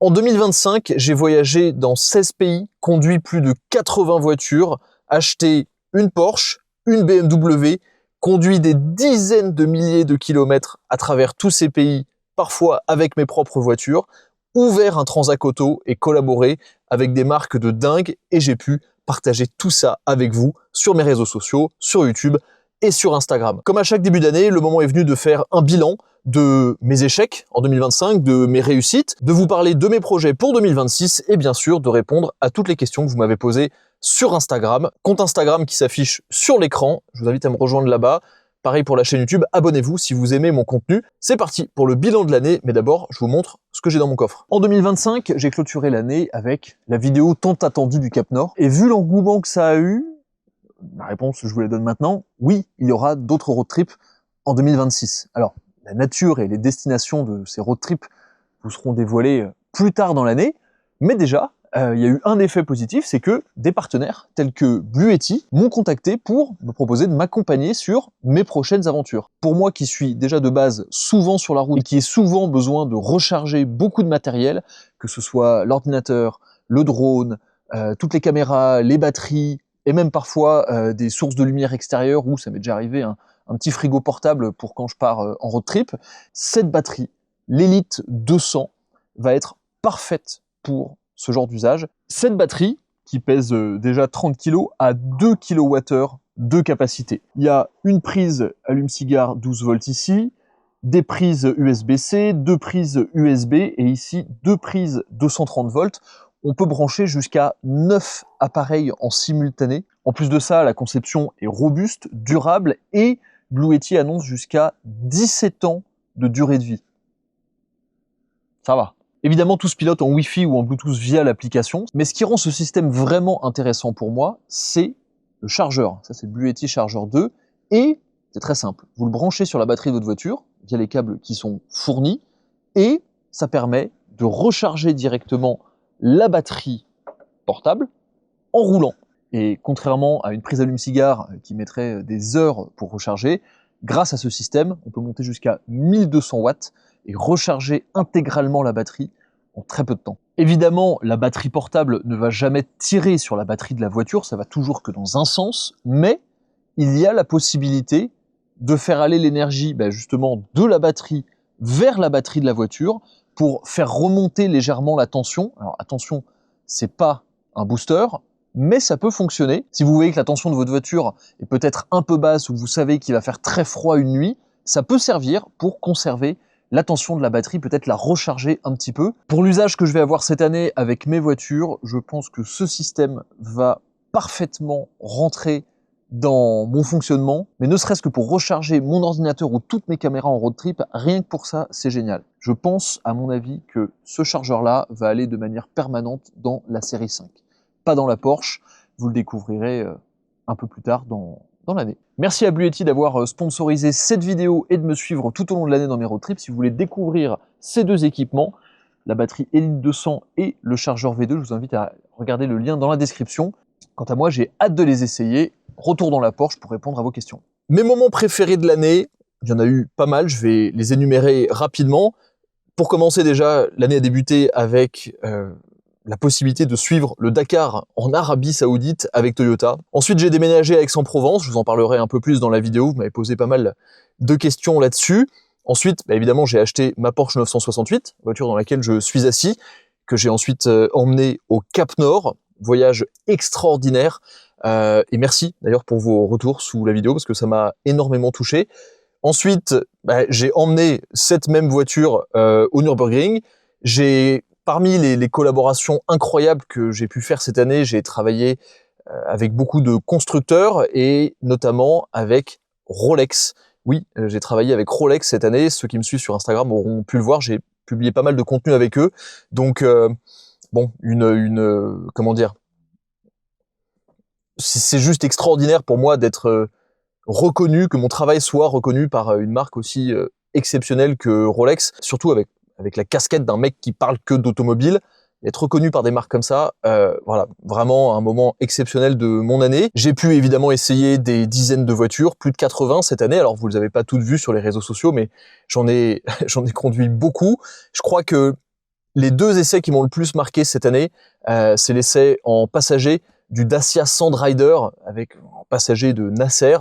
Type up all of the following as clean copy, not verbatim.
En 2025, j'ai voyagé dans 16 pays, conduit plus de 80 voitures, acheté une Porsche, une BMW, conduit des dizaines de milliers de kilomètres à travers tous ces pays, parfois avec mes propres voitures, ouvert un Transac Auto et collaboré avec des marques de dingue, et j'ai pu partager tout ça avec vous sur mes réseaux sociaux, sur YouTube et sur Instagram. Comme à chaque début d'année, le moment est venu de faire un bilan de mes échecs en 2025, de mes réussites, de vous parler de mes projets pour 2026 et bien sûr de répondre à toutes les questions que vous m'avez posées sur Instagram. Compte Instagram qui s'affiche sur l'écran, je vous invite à me rejoindre là-bas. Pareil pour la chaîne YouTube, abonnez-vous si vous aimez mon contenu. C'est parti pour le bilan de l'année, mais d'abord, je vous montre ce que j'ai dans mon coffre. En 2025, j'ai clôturé l'année avec la vidéo tant attendue du Cap Nord. Et vu l'engouement que ça a eu, la réponse, je vous la donne maintenant, oui, il y aura d'autres road trips en 2026. Alors, la nature et les destinations de ces road trips vous seront dévoilées plus tard dans l'année, mais déjà, il y a eu un effet positif, c'est que des partenaires tels que Bluetti m'ont contacté pour me proposer de m'accompagner sur mes prochaines aventures. Pour moi qui suis déjà de base souvent sur la route et qui ai souvent besoin de recharger beaucoup de matériel, que ce soit l'ordinateur, le drone, toutes les caméras, les batteries, et même parfois des sources de lumière extérieure, où ça m'est déjà arrivé un petit frigo portable pour quand je pars en road trip, cette batterie, l'Elite 200, va être parfaite pour ce genre d'usage. Cette batterie, qui pèse déjà 30 kg, a 2 kWh de capacité. Il y a une prise allume-cigare 12 volts ici, des prises USB-C, 2 prises USB et ici 2 prises 230 volts. On peut brancher jusqu'à 9 appareils en simultané. En plus de ça, la conception est robuste, durable et Bluetti annonce jusqu'à 17 ans de durée de vie. Ça va. Évidemment, tout se pilote en Wi-Fi ou en Bluetooth via l'application, mais ce qui rend ce système vraiment intéressant pour moi, c'est le chargeur. Ça, c'est le Bluetti Charger 2, et c'est très simple. Vous le branchez sur la batterie de votre voiture, via les câbles qui sont fournis, et ça permet de recharger directement la batterie portable en roulant. Et contrairement à une prise allume-cigare qui mettrait des heures pour recharger, grâce à ce système, on peut monter jusqu'à 1200 watts et recharger intégralement la batterie en très peu de temps. Évidemment, la batterie portable ne va jamais tirer sur la batterie de la voiture, ça va toujours que dans un sens, mais il y a la possibilité de faire aller l'énergie justement de la batterie vers la batterie de la voiture pour faire remonter légèrement la tension. Alors attention, c'est pas un booster, mais ça peut fonctionner. Si vous voyez que la tension de votre voiture est peut-être un peu basse ou vous savez qu'il va faire très froid une nuit, ça peut servir pour conserver la tension de la batterie, peut-être la recharger un petit peu. Pour l'usage que je vais avoir cette année avec mes voitures, je pense que ce système va parfaitement rentrer dans mon fonctionnement, mais ne serait-ce que pour recharger mon ordinateur ou toutes mes caméras en road trip, rien que pour ça, c'est génial. Je pense, à mon avis, que ce chargeur-là va aller de manière permanente dans la série 5. Pas dans la Porsche, vous le découvrirez un peu plus tard dans l'année. Merci à Bluetti d'avoir sponsorisé cette vidéo et de me suivre tout au long de l'année dans mes road trips. Si vous voulez découvrir ces deux équipements, la batterie Elite 200 et le chargeur V2, je vous invite à regarder le lien dans la description. Quant à moi, j'ai hâte de les essayer. Retour dans la Porsche pour répondre à vos questions. Mes moments préférés de l'année, il y en a eu pas mal, je vais les énumérer rapidement. Pour commencer déjà, l'année a débuté avec la possibilité de suivre le Dakar en Arabie Saoudite avec Toyota. Ensuite, j'ai déménagé à Aix-en-Provence, je vous en parlerai un peu plus dans la vidéo, vous m'avez posé pas mal de questions là-dessus. Ensuite, évidemment, j'ai acheté ma Porsche 968, voiture dans laquelle je suis assis, que j'ai ensuite emmenée au Cap Nord, voyage extraordinaire. Et merci d'ailleurs pour vos retours sous la vidéo, parce que ça m'a énormément touché. Ensuite, j'ai emmené cette même voiture au Nürburgring. Parmi les collaborations incroyables que j'ai pu faire cette année, j'ai travaillé avec beaucoup de constructeurs et notamment avec Rolex. Oui, j'ai travaillé avec Rolex cette année. Ceux qui me suivent sur Instagram auront pu le voir. J'ai publié pas mal de contenu avec eux. Donc, bon, comment dire, c'est juste extraordinaire pour moi d'être reconnu, que mon travail soit reconnu par une marque aussi exceptionnelle que Rolex, surtout avec la casquette d'un mec qui parle que d'automobile. Être reconnu par des marques comme ça, voilà, vraiment un moment exceptionnel de mon année. J'ai pu évidemment essayer des dizaines de voitures, plus de 80 cette année. Alors vous les avez pas toutes vues sur les réseaux sociaux, mais j'en ai conduit beaucoup. Je crois que Les deux essais qui m'ont le plus marqué cette année, c'est l'essai en passager du Dacia Sandrider avec un passager de Nasser.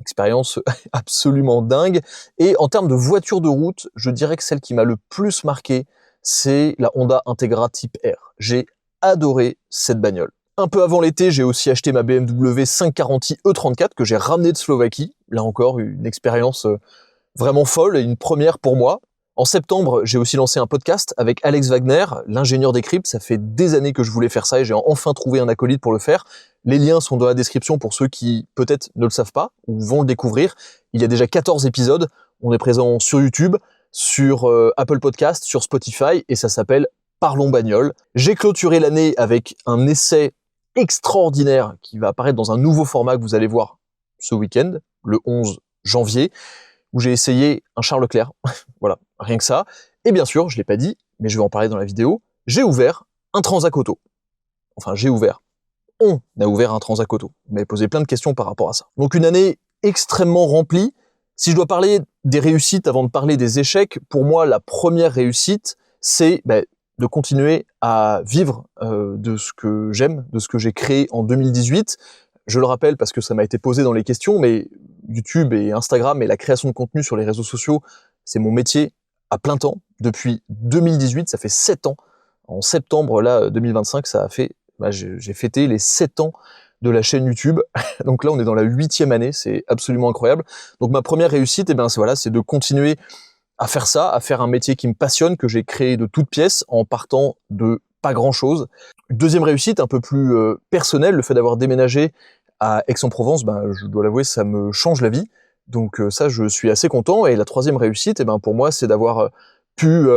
Expérience absolument dingue. Et en termes de voiture de route, je dirais que celle qui m'a le plus marqué, c'est la Honda Integra Type R. J'ai adoré cette bagnole. Un peu avant l'été, j'ai aussi acheté ma BMW 540i E34 que j'ai ramenée de Slovaquie. Là encore, une expérience vraiment folle et une première pour moi. En septembre, j'ai aussi lancé un podcast avec Alex Wagner, l'ingénieur des cryptes. Ça fait des années que je voulais faire ça et j'ai enfin trouvé un acolyte pour le faire. Les liens sont dans la description pour ceux qui peut-être ne le savent pas ou vont le découvrir. Il y a déjà 14 épisodes. On est présent sur YouTube, sur Apple Podcast, sur Spotify et ça s'appelle Parlons Bagnole. J'ai clôturé l'année avec un essai extraordinaire qui va apparaître dans un nouveau format que vous allez voir ce week-end, le 11 janvier, où j'ai essayé un Charles Leclerc. Voilà, rien que ça. Et bien sûr, je l'ai pas dit, mais je vais en parler dans la vidéo, j'ai ouvert un Transac Auto. Enfin, on a ouvert un Transac Auto. Vous m'avez posé plein de questions par rapport à ça. Donc une année extrêmement remplie. Si je dois parler des réussites avant de parler des échecs, pour moi, la première réussite, c'est de continuer à vivre de ce que j'aime, de ce que j'ai créé en 2018. Je le rappelle parce que ça m'a été posé dans les questions, mais YouTube et Instagram et la création de contenu sur les réseaux sociaux, c'est mon métier à plein temps. Depuis 2018, ça fait 7 ans. En septembre, là, 2025, ça a fait, j'ai fêté les 7 ans de la chaîne YouTube. Donc là, on est dans la 8e année, c'est absolument incroyable. Donc ma première réussite, c'est de continuer à faire ça, à faire un métier qui me passionne, que j'ai créé de toutes pièces en partant de pas grand-chose. Deuxième réussite, un peu plus personnelle, le fait d'avoir déménagé à Aix-en-Provence, je dois l'avouer, ça me change la vie. Donc ça, je suis assez content. Et la troisième réussite, pour moi, c'est d'avoir pu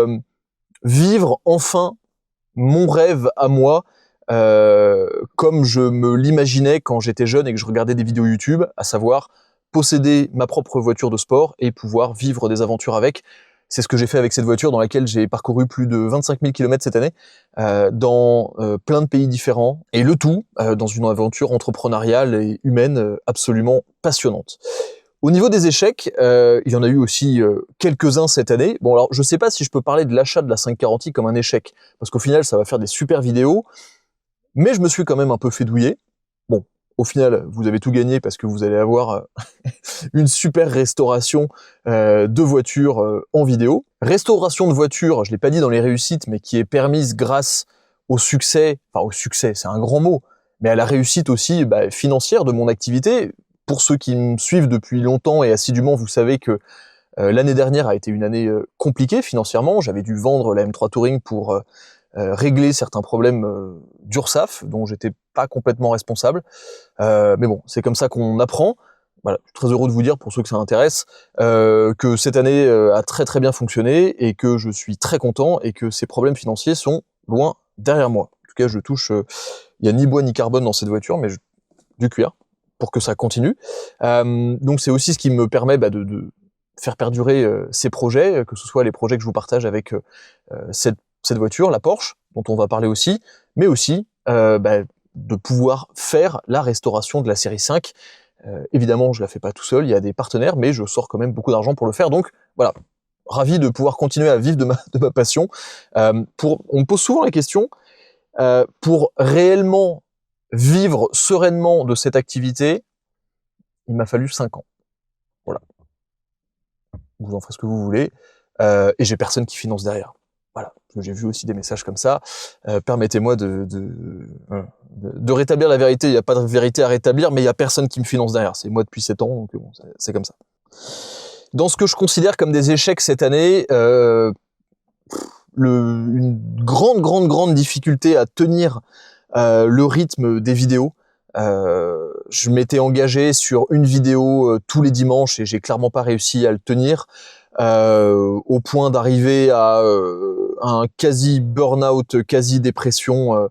vivre enfin mon rêve à moi, comme je me l'imaginais quand j'étais jeune et que je regardais des vidéos YouTube, à savoir posséder ma propre voiture de sport et pouvoir vivre des aventures avec. C'est ce que j'ai fait avec cette voiture dans laquelle j'ai parcouru plus de 25 000 km cette année, dans plein de pays différents, et le tout dans une aventure entrepreneuriale et humaine absolument passionnante. Au niveau des échecs, il y en a eu aussi quelques-uns cette année. Bon alors, je sais pas si je peux parler de l'achat de la 540i comme un échec, parce qu'au final, ça va faire des super vidéos, mais je me suis quand même un peu fait douiller. Bon, au final, vous avez tout gagné parce que vous allez avoir une super restauration de voitures en vidéo. Restauration de voitures, je l'ai pas dit dans les réussites, mais qui est permise grâce au succès, c'est un grand mot, mais à la réussite aussi financière de mon activité. Pour ceux qui me suivent depuis longtemps et assidûment, vous savez que l'année dernière a été une année compliquée financièrement. J'avais dû vendre la M3 Touring pour régler certains problèmes d'URSSAF, dont j'étais pas complètement responsable. Mais bon, c'est comme ça qu'on apprend. Voilà, je suis très heureux de vous dire, pour ceux que ça intéresse, que cette année a très très bien fonctionné et que je suis très content et que ces problèmes financiers sont loin derrière moi. En tout cas, je touche, il n'y a ni bois ni carbone dans cette voiture, mais du cuir pour que ça continue. Donc c'est aussi ce qui me permet de faire perdurer ces projets, que ce soit les projets que je vous partage avec cette voiture, la Porsche, dont on va parler aussi, mais aussi de pouvoir faire la restauration de la série 5. Évidemment, je la fais pas tout seul, il y a des partenaires, mais je sors quand même beaucoup d'argent pour le faire. Donc voilà, ravi de pouvoir continuer à vivre de ma passion. On me pose souvent la question, pour réellement vivre sereinement de cette activité, il m'a fallu 5 ans. Voilà. Vous en ferez ce que vous voulez. Et j'ai personne qui finance derrière. Voilà. J'ai vu aussi des messages comme ça. Permettez-moi de rétablir la vérité. Il n'y a pas de vérité à rétablir, mais il n'y a personne qui me finance derrière. C'est moi depuis 7 ans, donc bon, c'est comme ça. Dans ce que je considère comme des échecs cette année, une grande difficulté à tenir le rythme des vidéos. Je m'étais engagé sur une vidéo tous les dimanches et j'ai clairement pas réussi à le tenir, au point d'arriver à un quasi burn-out, quasi dépression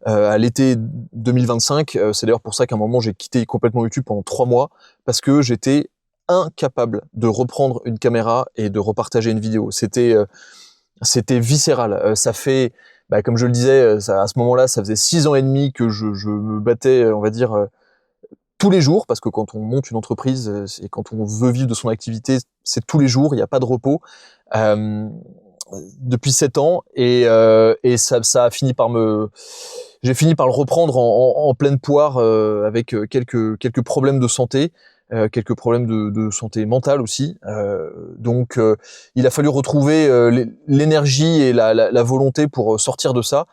à l'été 2025. C'est d'ailleurs pour ça qu'à un moment j'ai quitté complètement YouTube pendant 3 mois, parce que j'étais incapable de reprendre une caméra et de repartager une vidéo. C'était viscéral. Ça fait, comme je le disais, à ce moment-là, ça faisait 6 ans et demi que je me battais, on va dire, tous les jours, parce que quand on monte une entreprise et quand on veut vivre de son activité, c'est tous les jours, il n'y a pas de repos. depuis 7 ans et ça a fini par j'ai fini par le reprendre en pleine poire avec quelques problèmes de santé, quelques problèmes de santé mentale aussi. Donc il a fallu retrouver l'énergie et la volonté pour sortir de ça.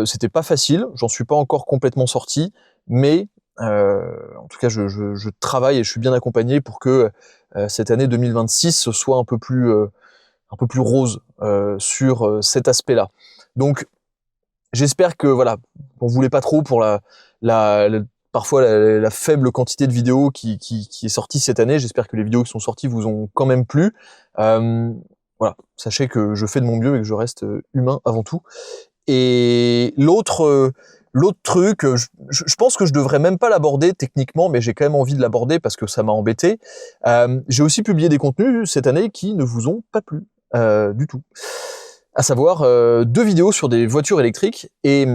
C'était pas facile, j'en suis pas encore complètement sorti, mais en tout cas je travaille et je suis bien accompagné pour que cette année 2026 soit un peu plus rose sur cet aspect-là. Donc j'espère que voilà, on voulait pas trop pour parfois la faible quantité de vidéos qui est sortie cette année. J'espère que les vidéos qui sont sorties vous ont quand même plu. Voilà, sachez que je fais de mon mieux et que je reste humain avant tout. Et l'autre truc, je pense que je devrais même pas l'aborder techniquement, mais j'ai quand même envie de l'aborder parce que ça m'a embêté. J'ai aussi publié des contenus cette année qui ne vous ont pas plu du tout. À savoir 2 vidéos sur des voitures électriques, et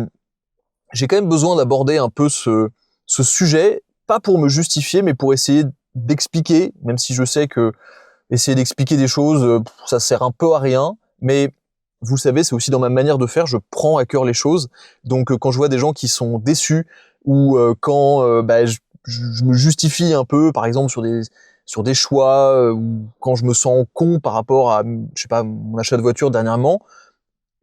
j'ai quand même besoin d'aborder un peu ce sujet, pas pour me justifier, mais pour essayer d'expliquer, même si je sais que essayer d'expliquer des choses, ça sert un peu à rien, mais vous le savez, c'est aussi dans ma manière de faire, je prends à cœur les choses. Donc quand je vois des gens qui sont déçus, ou quand je me justifie un peu, par exemple sur des choix, ou quand je me sens con par rapport à, je sais pas, mon achat de voiture dernièrement,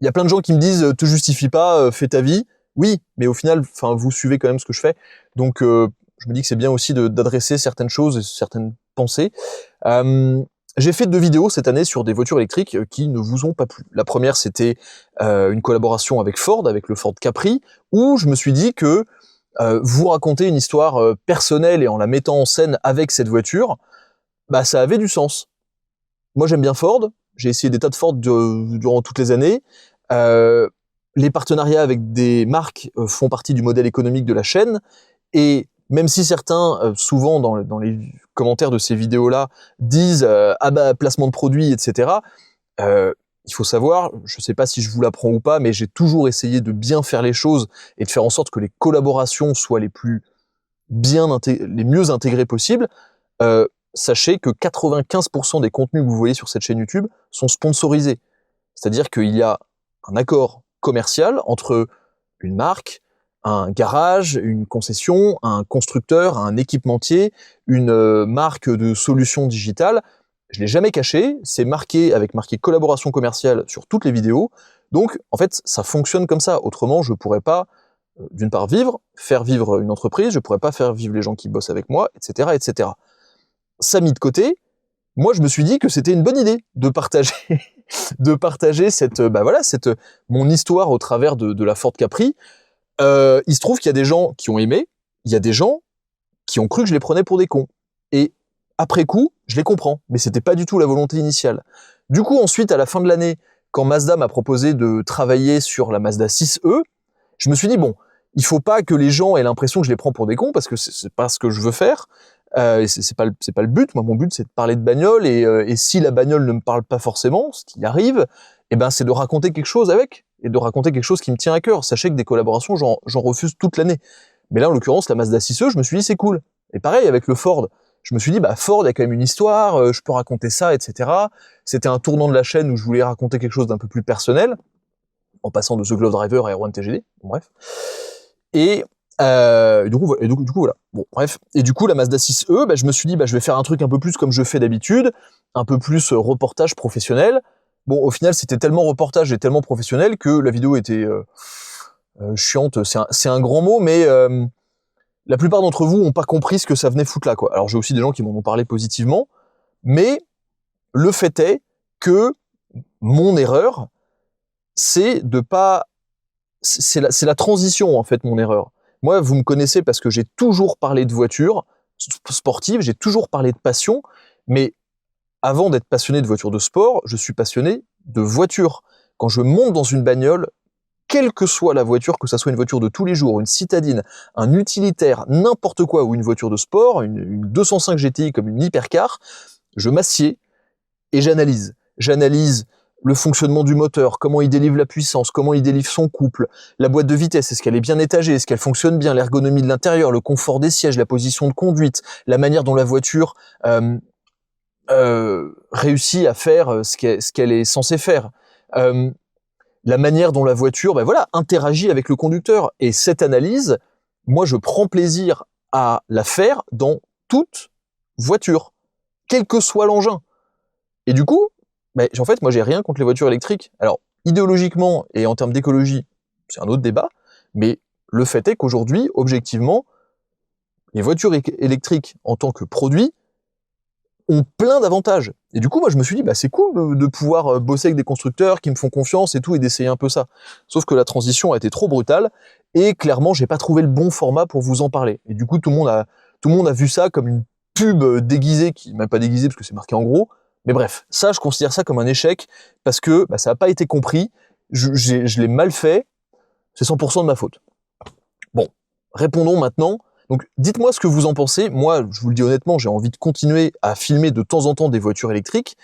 il y a plein de gens qui me disent te justifie pas, fais ta vie. Oui, mais au final, enfin, vous suivez quand même ce que je fais. Donc je me dis que c'est bien aussi d'adresser certaines choses et certaines pensées. J'ai fait 2 vidéos cette année sur des voitures électriques qui ne vous ont pas plu. La première, c'était une collaboration avec Ford, avec le Ford Capri, où je me suis dit que vous raconter une histoire personnelle et en la mettant en scène avec cette voiture, bah ça avait du sens. Moi j'aime bien Ford, j'ai essayé des tas de Ford durant toutes les années. Les partenariats avec des marques font partie du modèle économique de la chaîne, et même si certains, souvent dans les commentaires de ces vidéos-là, disent ah bah placement de produits, etc. Il faut savoir, je sais pas si je vous l'apprends ou pas, mais j'ai toujours essayé de bien faire les choses et de faire en sorte que les collaborations soient les mieux intégrées possibles. Sachez que 95% des contenus que vous voyez sur cette chaîne YouTube sont sponsorisés. C'est-à-dire qu'il y a un accord commercial entre une marque, un garage, une concession, un constructeur, un équipementier, une marque de solutions digitales. Je l'ai jamais caché, c'est marqué collaboration commerciale sur toutes les vidéos. Donc, en fait, ça fonctionne comme ça. Autrement, je pourrais pas, d'une part, faire vivre une entreprise, je pourrais pas faire vivre les gens qui bossent avec moi, etc., etc. Ça mis de côté, moi, je me suis dit que c'était une bonne idée de partager, de partager mon histoire au travers de la Ford Capri. Il se trouve qu'il y a des gens qui ont aimé, il y a des gens qui ont cru que je les prenais pour des cons. Et après coup, je les comprends, mais c'était pas du tout la volonté initiale. Du coup, ensuite, à la fin de l'année, quand Mazda m'a proposé de travailler sur la Mazda 6e, je me suis dit, bon, il faut pas que les gens aient l'impression que je les prends pour des cons, parce que c'est pas ce que je veux faire. Et c'est pas le but. Moi, mon but, c'est de parler de bagnole, et si la bagnole ne me parle pas forcément, ce qui arrive, eh ben, c'est de raconter quelque chose avec, et de raconter quelque chose qui me tient à cœur. Sachez que des collaborations, j'en refuse toute l'année. Mais là, en l'occurrence, la Mazda 6e, je me suis dit, c'est cool. Et pareil, avec le Ford, je me suis dit, bah, Ford, il y a quand même une histoire, je peux raconter ça, etc. C'était un tournant de la chaîne où je voulais raconter quelque chose d'un peu plus personnel, en passant de The Glove Driver à R1 TGD, bon, bref. Et du coup, voilà. Bon, bref. Et du coup, la Mazda 6e, bah, je me suis dit, bah, je vais faire un truc un peu plus comme je fais d'habitude, un peu plus reportage professionnel. Bon, au final, c'était tellement reportage et tellement professionnel que la vidéo était chiante. C'est un grand mot, mais la plupart d'entre vous ont pas compris ce que ça venait foutre là, quoi. Alors, j'ai aussi des gens qui m'en ont parlé positivement, mais le fait est que mon erreur, c'est la transition, en fait, mon erreur. Moi, vous me connaissez parce que j'ai toujours parlé de voitures sportives, j'ai toujours parlé de passion, mais avant d'être passionné de voitures de sport, je suis passionné de voitures. Quand je monte dans une bagnole, quelle que soit la voiture, que ça soit une voiture de tous les jours, une citadine, un utilitaire, n'importe quoi, ou une voiture de sport, une 205 GTI comme une hypercar, je m'assieds et j'analyse. J'analyse le fonctionnement du moteur, comment il délivre la puissance, comment il délivre son couple, la boîte de vitesse, est-ce qu'elle est bien étagée, est-ce qu'elle fonctionne bien, l'ergonomie de l'intérieur, le confort des sièges, la position de conduite, la manière dont la voiture réussit à faire ce qu'elle est censée faire. la manière dont la voiture, ben voilà, interagit avec le conducteur. Et cette analyse, moi, je prends plaisir à la faire dans toute voiture, quel que soit l'engin. Et du coup, ben, en fait, moi, j'ai rien contre les voitures électriques. Alors, idéologiquement et en termes d'écologie, c'est un autre débat, mais le fait est qu'aujourd'hui, objectivement, les voitures électriques en tant que produit ont plein d'avantages. Et du coup, moi, je me suis dit, bah, c'est cool de pouvoir bosser avec des constructeurs qui me font confiance et tout, et d'essayer un peu ça. Sauf que la transition a été trop brutale, et clairement, j'ai pas trouvé le bon format pour vous en parler. Et du coup, tout le monde a vu ça comme une pub déguisée, qui même pas déguisée parce que c'est marqué en gros. Mais bref, ça, je considère ça comme un échec, parce que bah, ça n'a pas été compris, je l'ai mal fait, c'est 100% de ma faute. Bon, répondons maintenant. Donc, dites-moi ce que vous en pensez. Moi, je vous le dis honnêtement, j'ai envie de continuer à filmer de temps en temps des voitures électriques.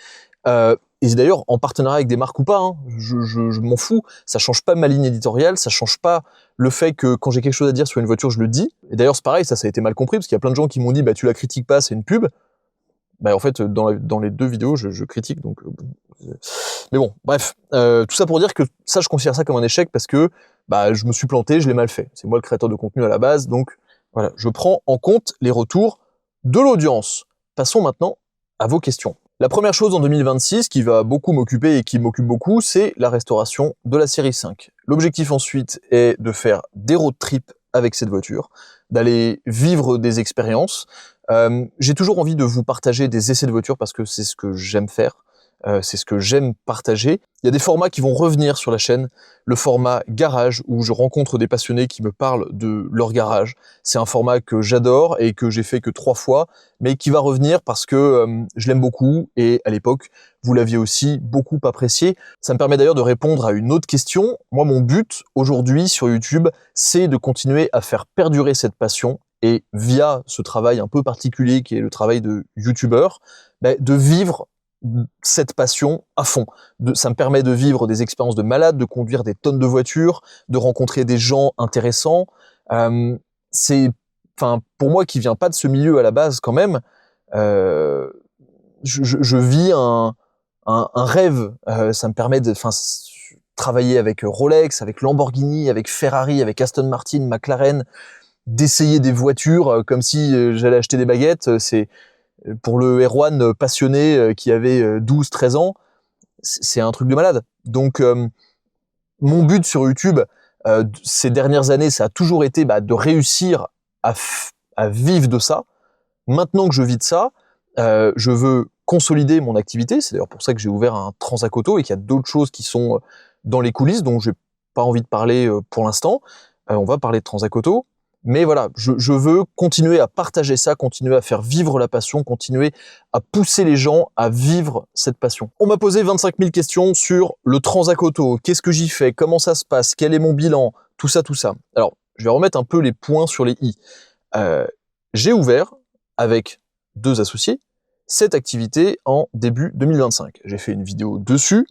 Et d'ailleurs, en partenariat avec des marques ou pas, hein, je m'en fous. Ça change pas ma ligne éditoriale, ça change pas le fait que quand j'ai quelque chose à dire sur une voiture, je le dis. Et d'ailleurs, c'est pareil, ça a été mal compris, parce qu'il y a plein de gens qui m'ont dit, bah, tu la critiques pas, c'est une pub. Bah, en fait, dans les deux vidéos, je critique, donc... Mais bon, bref. Tout ça pour dire que ça, je considère ça comme un échec, parce que bah, je me suis planté, je l'ai mal fait. C'est moi le créateur de contenu à la base, donc... Voilà, je prends en compte les retours de l'audience. Passons maintenant à vos questions. La première chose en 2026 qui va beaucoup m'occuper et qui m'occupe beaucoup, c'est la restauration de la série 5. L'objectif ensuite est de faire des road trips avec cette voiture, d'aller vivre des expériences. J'ai toujours envie de vous partager des essais de voiture parce que c'est ce que j'aime faire. C'est ce que j'aime partager. Il y a des formats qui vont revenir sur la chaîne. Le format garage, où je rencontre des passionnés qui me parlent de leur garage. C'est un format que j'adore et que j'ai fait que 3 fois, mais qui va revenir parce que je l'aime beaucoup, et à l'époque, vous l'aviez aussi beaucoup apprécié. Ça me permet d'ailleurs de répondre à une autre question. Moi, mon but aujourd'hui sur YouTube, c'est de continuer à faire perdurer cette passion, et via ce travail un peu particulier qui est le travail de youtubeur, de vivre cette passion à fond. Ça me permet de vivre des expériences de malade, de conduire des tonnes de voitures, de rencontrer des gens intéressants. C'est, enfin, pour moi qui viens pas de ce milieu à la base quand même, je vis un rêve. Ça me permet de, travailler avec Rolex, avec Lamborghini, avec Ferrari, avec Aston Martin, McLaren, d'essayer des voitures comme si j'allais acheter des baguettes. C'est pour le Erwan passionné qui avait 12-13 ans, c'est un truc de malade. Donc, mon but sur YouTube, ces dernières années, ça a toujours été de réussir à vivre de ça. Maintenant que je vis de ça, je veux consolider mon activité. C'est d'ailleurs pour ça que j'ai ouvert un Transac Auto et qu'il y a d'autres choses qui sont dans les coulisses dont j'ai pas envie de parler pour l'instant. On va parler de Transac Auto. Mais voilà, je veux continuer à partager ça, continuer à faire vivre la passion, continuer à pousser les gens à vivre cette passion. On m'a posé 25 000 questions sur le Transac Auto, qu'est-ce que j'y fais, comment ça se passe, quel est mon bilan, tout ça, tout ça. Alors, je vais remettre un peu les points sur les i. J'ai ouvert, avec 2 associés, cette activité en début 2025. J'ai fait une vidéo dessus.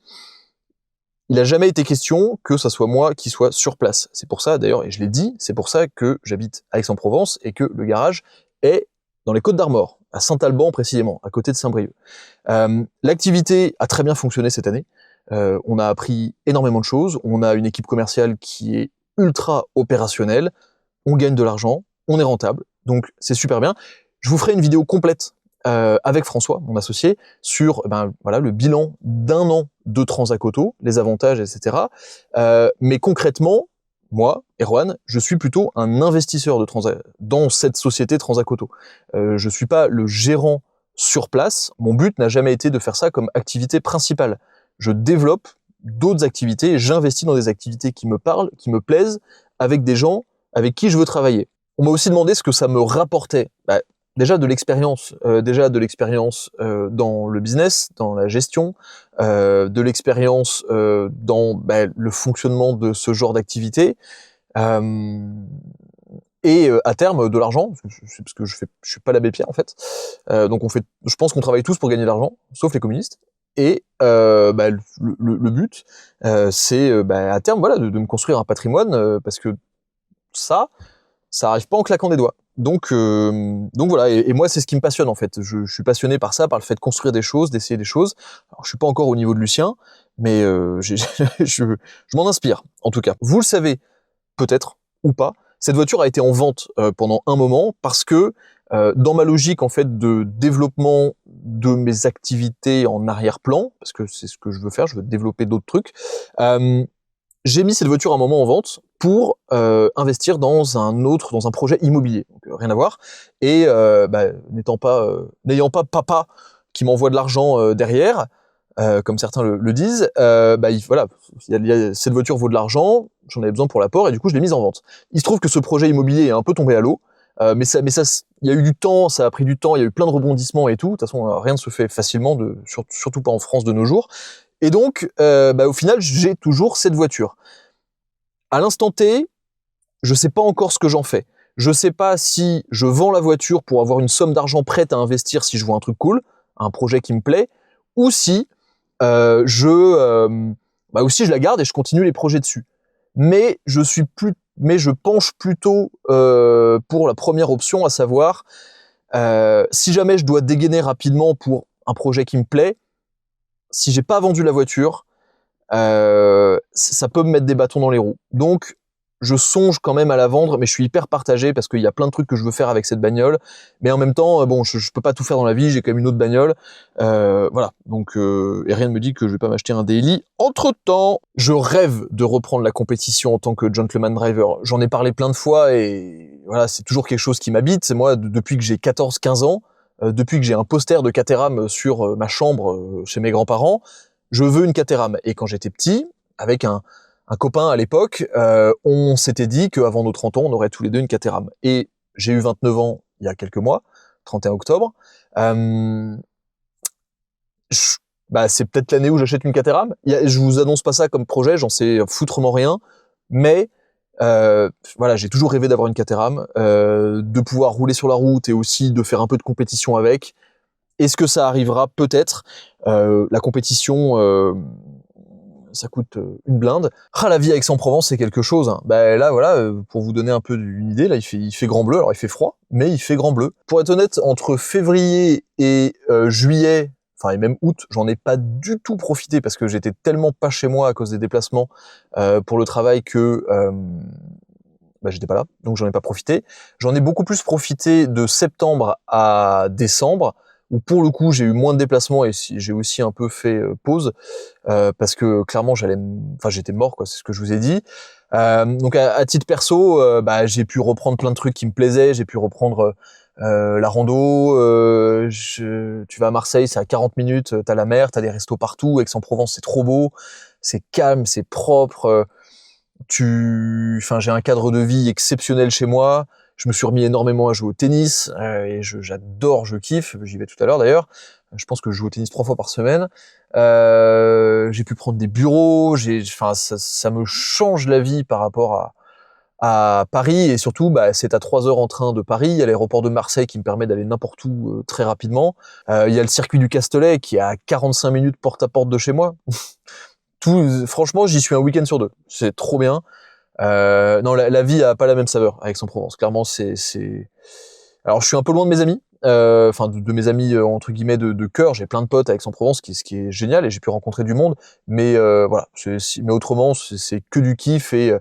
Il n'a jamais été question que ça soit moi qui soit sur place. C'est pour ça, d'ailleurs, et je l'ai dit, c'est pour ça que j'habite à Aix-en-Provence et que le garage est dans les Côtes-d'Armor, à Saint-Alban précisément, à côté de Saint-Brieuc. L'activité a très bien fonctionné cette année. On a appris énormément de choses. On a une équipe commerciale qui est ultra opérationnelle. On gagne de l'argent, on est rentable, donc c'est super bien. Je vous ferai une vidéo complète avec François, mon associé, sur voilà, le bilan d'1 an de Transac Auto, les avantages, etc. Mais concrètement, moi, Erwan, je suis plutôt un investisseur dans cette société Transac Auto. Je suis pas le gérant sur place. Mon but n'a jamais été de faire ça comme activité principale. Je développe d'autres activités, j'investis dans des activités qui me parlent, qui me plaisent, avec des gens avec qui je veux travailler. On m'a aussi demandé ce que ça me rapportait. Déjà de l'expérience dans le business, dans la gestion, de l'expérience dans le fonctionnement de ce genre d'activité, et à terme de l'argent, parce que je suis pas l'abbé Pierre en fait. Donc je pense qu'on travaille tous pour gagner de l'argent, sauf les communistes. Et le but, c'est à terme voilà de me construire un patrimoine, parce que ça arrive pas en claquant des doigts. Donc voilà, et moi c'est ce qui me passionne en fait. Je suis passionné par ça, par le fait de construire des choses, d'essayer des choses. Alors je suis pas encore au niveau de Lucien, mais je m'en inspire en tout cas. Vous le savez peut-être ou pas, cette voiture a été en vente pendant un moment parce que dans ma logique en fait de développement de mes activités en arrière-plan, parce que c'est ce que je veux faire, je veux développer d'autres trucs, j'ai mis cette voiture un moment en vente pour investir dans un projet immobilier, donc rien à voir. Et n'ayant pas papa qui m'envoie de l'argent derrière, comme certains le disent, voilà, cette voiture vaut de l'argent, j'en avais besoin pour l'apport et du coup je l'ai mise en vente. Il se trouve que ce projet immobilier est un peu tombé à l'eau, mais il y a eu du temps, ça a pris du temps, il y a eu plein de rebondissements et tout. De toute façon, rien ne se fait facilement, surtout pas en France de nos jours. Et donc, au final, j'ai toujours cette voiture. À l'instant T, je sais pas encore ce que j'en fais. Je sais pas si je vends la voiture pour avoir une somme d'argent prête à investir si je vois un truc cool, un projet qui me plaît, ou si aussi je la garde et je continue les projets dessus. Mais je penche plutôt pour la première option, à savoir si jamais je dois dégainer rapidement pour un projet qui me plaît, si j'ai pas vendu la voiture, ça peut me mettre des bâtons dans les roues. Donc je songe quand même à la vendre, mais je suis hyper partagé parce qu'il y a plein de trucs que je veux faire avec cette bagnole, mais en même temps, je peux pas tout faire dans la vie, j'ai quand même une autre bagnole, voilà. Donc, et rien ne me dit que je vais pas m'acheter un daily. Entre-temps, je rêve de reprendre la compétition en tant que gentleman driver. J'en ai parlé plein de fois et voilà, c'est toujours quelque chose qui m'habite. C'est moi, depuis que j'ai 14-15 ans, depuis que j'ai un poster de Caterham sur ma chambre chez mes grands-parents, je veux une Caterham. Et quand j'étais petit, avec un copain à l'époque, on s'était dit qu'avant nos 30 ans, on aurait tous les deux une Caterham. Et j'ai eu 29 ans il y a quelques mois, 31 octobre. C'est peut-être l'année où j'achète une Caterham. Je vous annonce pas ça comme projet, j'en sais foutrement rien. Mais voilà, j'ai toujours rêvé d'avoir une Caterham, de pouvoir rouler sur la route et aussi de faire un peu de compétition avec. Est-ce que ça arrivera? Peut-être. La compétition... ça coûte une blinde. Ah, la vie à Aix-en-Provence, c'est quelque chose. Hein. Là, voilà, pour vous donner un peu une idée, là, il fait grand bleu. Alors, il fait froid, mais il fait grand bleu. Pour être honnête, entre février et juillet, enfin, et même août, j'en ai pas du tout profité parce que j'étais tellement pas chez moi à cause des déplacements pour le travail que j'étais pas là, donc j'en ai pas profité. J'en ai beaucoup plus profité de septembre à décembre, où pour le coup j'ai eu moins de déplacements et j'ai aussi un peu fait pause parce que clairement j'étais mort quoi, c'est ce que je vous ai dit. Donc à titre perso, j'ai pu reprendre plein de trucs qui me plaisaient, j'ai pu reprendre la rando. Tu vas à Marseille, c'est à 40 minutes, t'as la mer, t'as des restos partout. Aix-en-Provence, c'est trop beau, c'est calme, c'est propre. J'ai un cadre de vie exceptionnel chez moi. Je me suis remis énormément à jouer au tennis et j'adore, je kiffe. J'y vais tout à l'heure d'ailleurs. Je pense que je joue au tennis 3 fois par semaine. J'ai pu prendre des bureaux. Ça me change la vie par rapport à Paris et surtout, c'est à 3 heures en train de Paris. Il y a l'aéroport de Marseille qui me permet d'aller n'importe où très rapidement. Il y a le circuit du Castellet qui est à 45 minutes porte à porte de chez moi. Franchement, j'y suis un week-end sur 2. C'est trop bien. Non, la vie a pas la même saveur à Aix-en-Provence. Clairement, Alors, je suis un peu loin de mes amis. De mes amis entre guillemets de cœur. J'ai plein de potes à Aix-en-Provence, ce qui est génial, et j'ai pu rencontrer du monde. Mais voilà. Mais autrement, c'est que du kiff et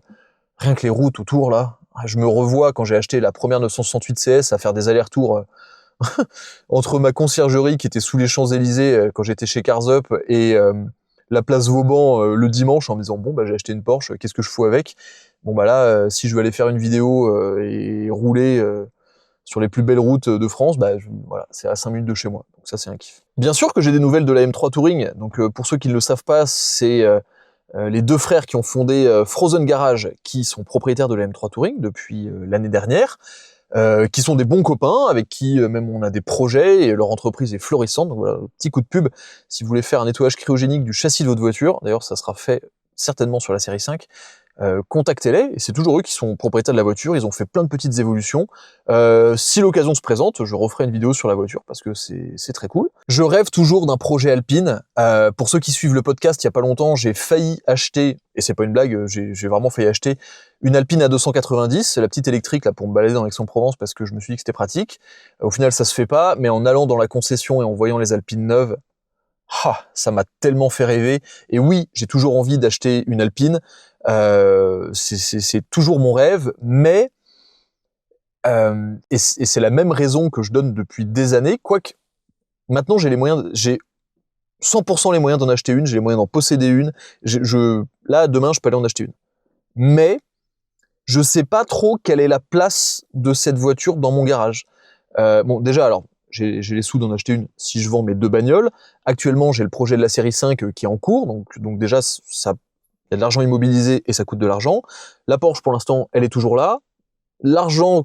rien que les routes autour là. Je me revois quand j'ai acheté la première 968 CS à faire des allers-retours entre ma conciergerie qui était sous les Champs-Élysées quand j'étais chez Cars Up et la place Vauban le dimanche en me disant j'ai acheté une Porsche, qu'est-ce que je fous avec? Si je veux aller faire une vidéo et rouler sur les plus belles routes de France, voilà, c'est à 5 minutes de chez moi. Donc ça c'est un kiff. Bien sûr que j'ai des nouvelles de la M3 Touring. Donc pour ceux qui ne le savent pas, c'est les deux frères qui ont fondé Frozen Garage, qui sont propriétaires de la M3 Touring depuis l'année dernière. Qui sont des bons copains, avec qui même on a des projets, et leur entreprise est florissante. Donc voilà, petit coup de pub, si vous voulez faire un nettoyage cryogénique du châssis de votre voiture, d'ailleurs ça sera fait certainement sur la série 5, contactez-les, et c'est toujours eux qui sont propriétaires de la voiture, ils ont fait plein de petites évolutions. Si l'occasion se présente, je referai une vidéo sur la voiture, parce que c'est très cool. Je rêve toujours d'un projet Alpine. Pour ceux qui suivent le podcast, il y a pas longtemps, j'ai failli acheter, et c'est pas une blague, j'ai vraiment failli acheter une Alpine A290, c'est la petite électrique là pour me balader dans Aix-en-Provence, parce que je me suis dit que c'était pratique. Au final, ça se fait pas, mais en allant dans la concession et en voyant les Alpines neuves, ça m'a tellement fait rêver. Et oui, j'ai toujours envie d'acheter une Alpine. C'est toujours mon rêve, mais et c'est la même raison que je donne depuis des années. Quoique maintenant j'ai 100% les moyens d'en acheter une, j'ai les moyens d'en posséder une. Là, demain, je peux aller en acheter une. Mais je sais pas trop quelle est la place de cette voiture dans mon garage. Bon, déjà, alors, j'ai les sous d'en acheter une si je vends mes 2 bagnoles. Actuellement, j'ai le projet de la série 5 qui est en cours, donc déjà, il y a de l'argent immobilisé et ça coûte de l'argent. La Porsche, pour l'instant, elle est toujours là. L'argent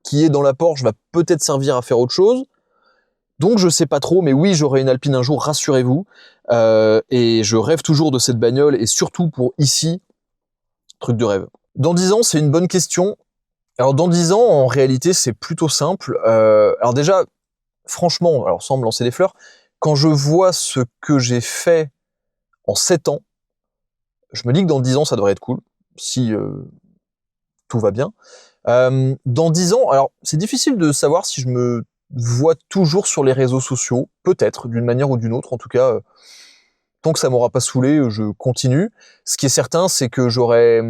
qui est dans la Porsche va peut-être servir à faire autre chose. Donc je sais pas trop, mais oui, j'aurai une Alpine un jour, rassurez-vous. Et je rêve toujours de cette bagnole, et surtout pour ici, truc de rêve. Dans 10 ans, c'est une bonne question. Alors dans 10 ans, en réalité, c'est plutôt simple. Alors déjà, franchement, alors sans me lancer des fleurs, quand je vois ce que j'ai fait en 7 ans, je me dis que dans 10 ans, ça devrait être cool, si tout va bien. Dans 10 ans, alors c'est difficile de savoir si je me vois toujours sur les réseaux sociaux, peut-être, d'une manière ou d'une autre, en tout cas, tant que ça m'aura pas saoulé, je continue. Ce qui est certain, c'est que j'aurai,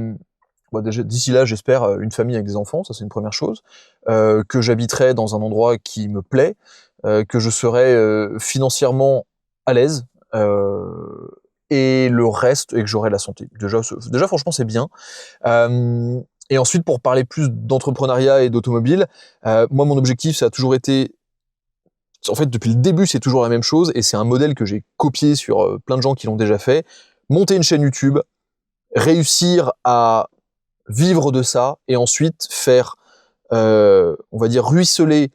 déjà d'ici là, j'espère, une famille avec des enfants, ça c'est une première chose, que j'habiterai dans un endroit qui me plaît, que je serai financièrement à l'aise, et le reste, et que j'aurai la santé. Déjà franchement, c'est bien. Et ensuite, pour parler plus d'entrepreneuriat et d'automobile, moi, mon objectif, ça a toujours été, en fait, depuis le début, c'est toujours la même chose, et c'est un modèle que j'ai copié sur plein de gens qui l'ont déjà fait. Monter une chaîne YouTube, réussir à vivre de ça, et ensuite faire, on va dire, ruisseler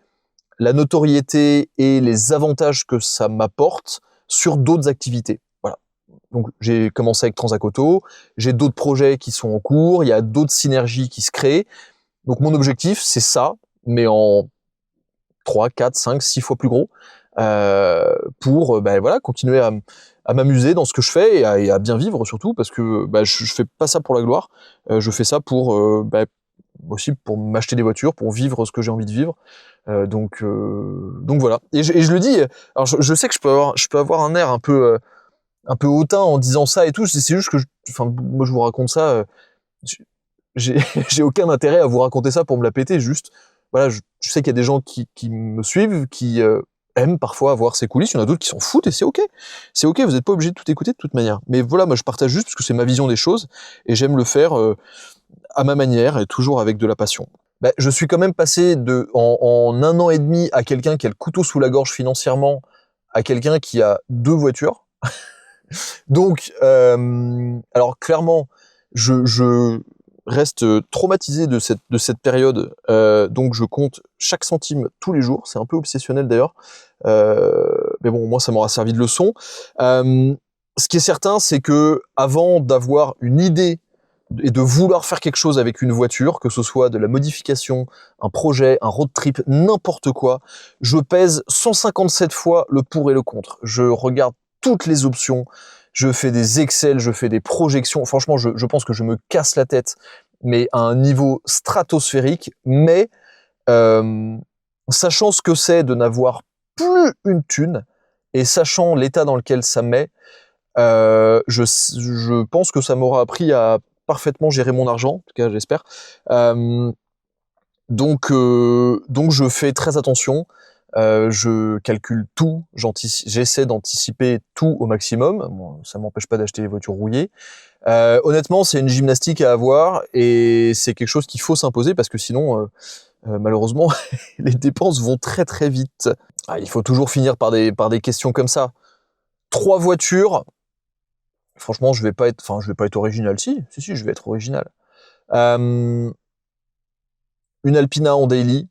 la notoriété et les avantages que ça m'apporte sur d'autres activités. Voilà. Donc j'ai commencé avec Transac Auto, j'ai d'autres projets qui sont en cours, il y a d'autres synergies qui se créent. Donc mon objectif, c'est ça, mais en 3, 4, 5, 6 fois plus gros, pour voilà, continuer à m'amuser dans ce que je fais, et à bien vivre surtout, parce que je fais pas ça pour la gloire, je fais ça pour aussi pour m'acheter des voitures, pour vivre ce que j'ai envie de vivre. Donc voilà. Et je le dis, alors je sais que je peux avoir un air un peu hautain en disant ça et tout, c'est juste que moi je vous raconte ça, j'ai j'ai aucun intérêt à vous raconter ça pour me la péter, juste voilà, je sais qu'il y a des gens qui me suivent, qui aiment parfois voir ces coulisses, il y en a d'autres qui s'en foutent, et c'est ok, vous n'êtes pas obligé de tout écouter de toute manière. Mais voilà, moi je partage juste parce que c'est ma vision des choses, et j'aime le faire à ma manière, et toujours avec de la passion. Je suis quand même passé en 1 an et demi à quelqu'un qui a le couteau sous la gorge financièrement, à quelqu'un qui a 2 voitures. Donc, alors clairement, je reste traumatisé de cette période, donc je compte chaque centime tous les jours, c'est un peu obsessionnel d'ailleurs, mais bon, moi ça m'aura servi de leçon. Ce qui est certain, c'est que avant d'avoir une idée et de vouloir faire quelque chose avec une voiture, que ce soit de la modification, un projet, un road trip, n'importe quoi, je pèse 157 fois le pour et le contre. Je regarde toutes les options, je fais des Excel, je fais des projections. Franchement, je pense que je me casse la tête, mais à un niveau stratosphérique. Mais sachant ce que c'est de n'avoir plus une thune, et sachant l'état dans lequel ça me met, je pense que ça m'aura appris à parfaitement gérer mon argent, en tout cas j'espère. Donc je fais très attention. Je calcule tout, j'essaie d'anticiper tout au maximum. Bon, ça m'empêche pas d'acheter les voitures rouillées. Honnêtement, c'est une gymnastique à avoir, et c'est quelque chose qu'il faut s'imposer, parce que sinon, malheureusement, les dépenses vont très très vite. Il faut toujours finir par des questions comme ça. 3 voitures. Franchement, je vais pas être original. Si, je vais être original. Une Alpina en daily,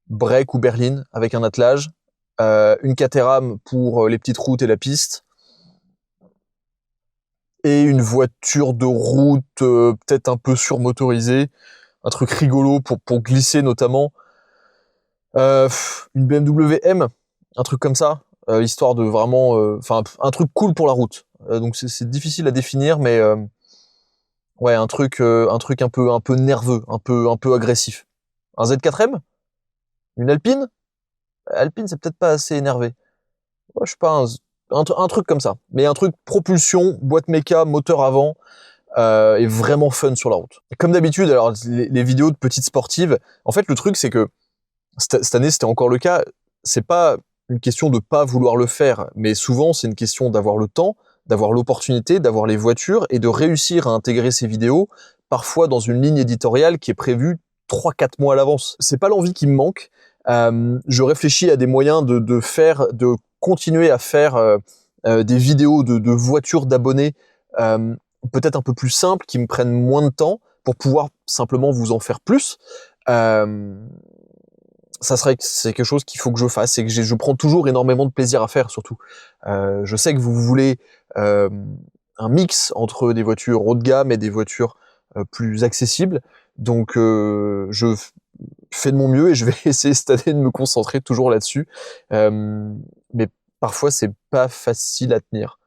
break ou berline avec un attelage, une Caterham pour les petites routes et la piste, et une voiture de route peut-être un peu surmotorisée, un truc rigolo pour glisser notamment. Une BMW M, un truc comme ça, histoire de vraiment, enfin un truc cool pour la route. Donc c'est difficile à définir, mais ouais, un truc un peu nerveux, un peu agressif. Un Z4M, une Alpine. Alpine, c'est peut-être pas assez énervé. Ouais, je sais pas, un truc comme ça. Mais un truc propulsion, boîte méca, moteur avant, et vraiment fun sur la route. Et comme d'habitude, alors les vidéos de petites sportives, en fait le truc c'est que cette année c'était encore le cas, c'est pas une question de pas vouloir le faire, mais souvent c'est une question d'avoir le temps, d'avoir l'opportunité, d'avoir les voitures et de réussir à intégrer ces vidéos, parfois dans une ligne éditoriale qui est prévue 3-4 mois à l'avance. C'est pas l'envie qui me manque. Je réfléchis à des moyens de continuer à faire des vidéos de voitures d'abonnés, peut-être un peu plus simples, qui me prennent moins de temps pour pouvoir simplement vous en faire plus. C'est quelque chose qu'il faut que je fasse et que je prends toujours énormément de plaisir à faire surtout. Je sais que vous voulez un mix entre des voitures haut de gamme et des voitures plus accessibles, donc je fais de mon mieux et je vais essayer cette année de me concentrer toujours là-dessus. Mais parfois c'est pas facile à tenir.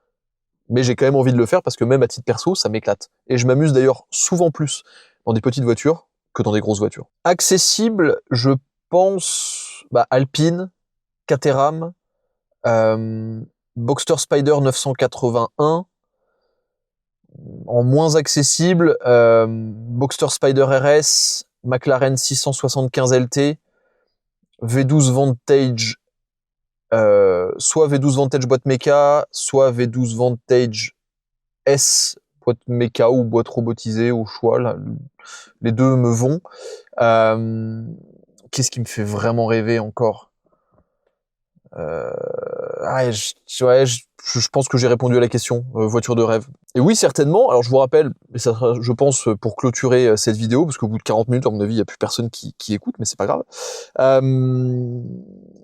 Mais j'ai quand même envie de le faire parce que même à titre perso, ça m'éclate. Et je m'amuse d'ailleurs souvent plus dans des petites voitures que dans des grosses voitures. Accessible, je pense, Alpine, Caterham, Boxster Spider 981. En moins accessible, Boxster Spider RS, McLaren 675 LT, V12 Vantage, soit V12 Vantage boîte méca, soit V12 Vantage S boîte méca ou boîte robotisée au choix. Là, les deux me vont. Qu'est-ce qui me fait vraiment rêver encore? Je pense que j'ai répondu à la question, voiture de rêve. Et oui, certainement, alors je vous rappelle, et ça sera, je pense, pour clôturer cette vidéo, parce qu'au bout de 40 minutes, à mon avis, il n'y a plus personne qui écoute, mais c'est pas grave.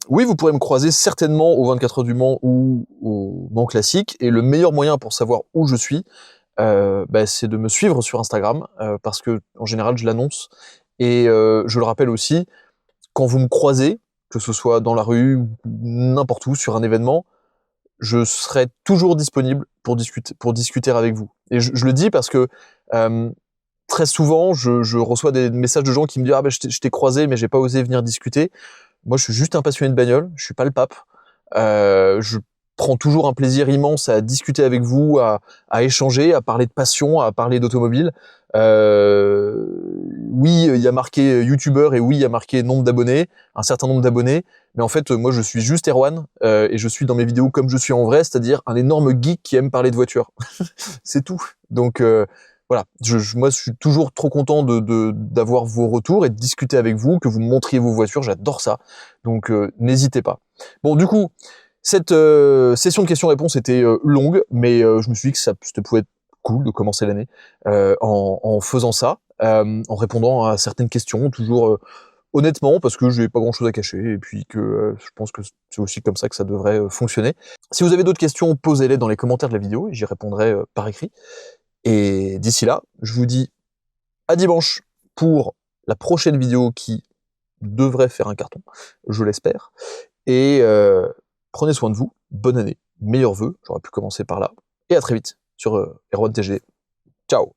Oui, vous pourrez me croiser certainement au 24 heures du Mans ou au Mans Classique, et le meilleur moyen pour savoir où je suis, c'est de me suivre sur Instagram, parce que en général, je l'annonce. Et je le rappelle aussi, quand vous me croisez, que ce soit dans la rue ou n'importe où sur un événement, je serai toujours disponible pour discuter avec vous. Et je le dis parce que très souvent, je reçois des messages de gens qui me disent je t'ai croisé mais j'ai pas osé venir discuter. Moi, je suis juste un passionné de bagnole, je suis pas le pape. Je prends toujours un plaisir immense à discuter avec vous, à échanger, à parler de passion, à parler d'automobile. Oui, il y a marqué youtubeur et oui, il y a marqué nombre d'abonnés, un certain nombre d'abonnés. Mais en fait, moi, je suis juste Erwan et je suis dans mes vidéos comme je suis en vrai, c'est-à-dire un énorme geek qui aime parler de voiture. C'est tout. Donc voilà, moi, je suis toujours trop content d'avoir vos retours et de discuter avec vous, que vous me montriez vos voitures. J'adore ça. Donc n'hésitez pas. Bon, du coup, cette session de questions-réponses était longue, mais je me suis dit que ça pouvait être cool de commencer l'année en faisant ça, en répondant à certaines questions, toujours honnêtement, parce que j'ai pas grand-chose à cacher, et puis que je pense que c'est aussi comme ça que ça devrait fonctionner. Si vous avez d'autres questions, posez-les dans les commentaires de la vidéo, et j'y répondrai par écrit. Et d'ici là, je vous dis à dimanche pour la prochaine vidéo qui devrait faire un carton, je l'espère. Et prenez soin de vous, bonne année, meilleurs vœux, j'aurais pu commencer par là, et à très vite sur Erwan TGD. Ciao.